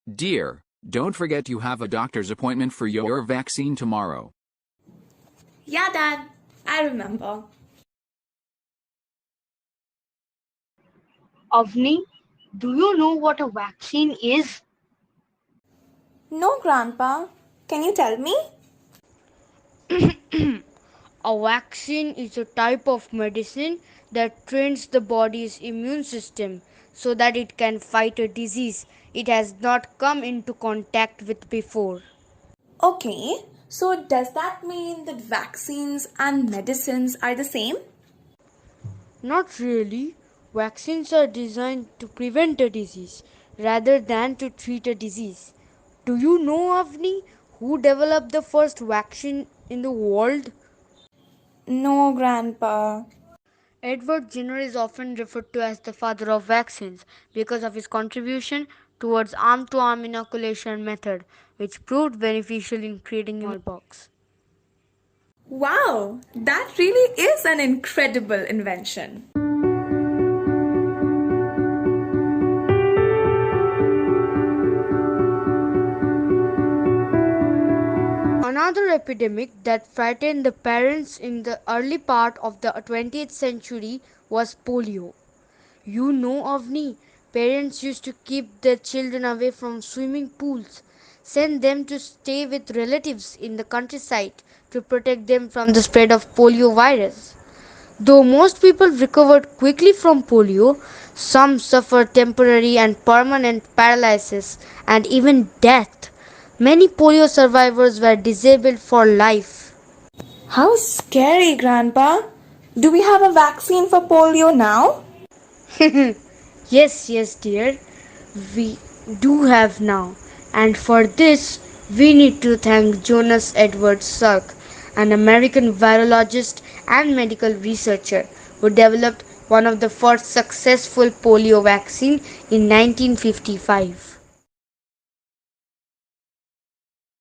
Dear, don't forget you have a doctor's appointment for your vaccine tomorrow. Yeah, Dad, I remember. Avni, do you know what a vaccine is? No, Grandpa. Can you tell me? A vaccine is a type of medicine that trains the body's immune system so that it can fight a disease it has not come into contact with before. Okay, so does that mean that vaccines and medicines are the same? Not really. Vaccines are designed to prevent a disease rather than to treat a disease. Do you know, Avni, who developed the first vaccine in the world? No, Grandpa. Edward Jenner is often referred to as the father of vaccines because of his contribution towards arm-to-arm inoculation method, which proved beneficial in creating smallpox. Wow, that really is an incredible invention. Another epidemic that frightened the parents in the early part of the 20th century was polio. You know, Avni, parents used to keep their children away from swimming pools, send them to stay with relatives in the countryside to protect them from the spread of polio virus. Though most people recovered quickly from polio, some suffered temporary and permanent paralysis and even death. Many polio survivors were disabled for life. How scary, Grandpa. Do we have a vaccine for polio now? Yes, dear, we do have now. And for this, we need to thank Jonas Edward Salk, an American virologist and medical researcher who developed one of the first successful polio vaccine in 1955.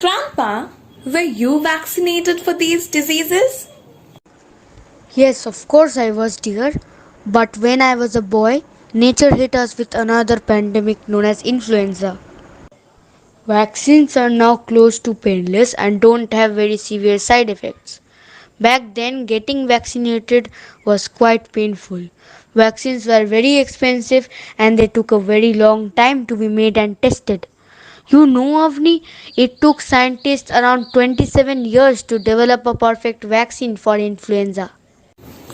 Grandpa, were you vaccinated for these diseases? Yes, of course I was, dear. But when I was a boy, nature hit us with another pandemic known as influenza. Vaccines are now close to painless and don't have very severe side effects. Back then, getting vaccinated was quite painful. Vaccines were very expensive and they took a very long time to be made and tested. You know, Avni, it took scientists around 27 years to develop a perfect vaccine for influenza.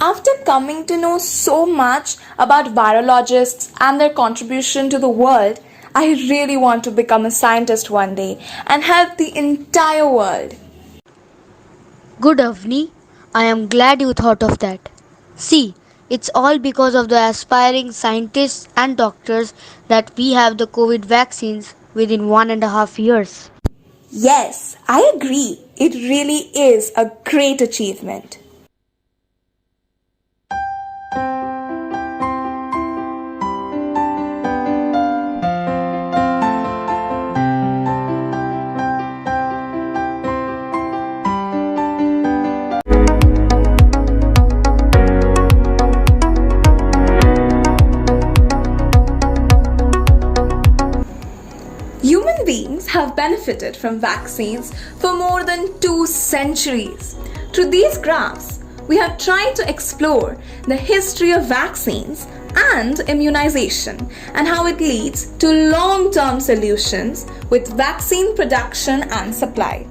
After coming to know so much about virologists and their contribution to the world, I really want to become a scientist one day and help the entire world. Good, Avni. I am glad you thought of that. See, it's all because of the aspiring scientists and doctors that we have the COVID vaccines within 1.5 years. Yes, I agree. It really is a great achievement. Human beings have benefited from vaccines for more than 2 centuries. Through these graphs, we have tried to explore the history of vaccines and immunization and how it leads to long-term solutions with vaccine production and supply.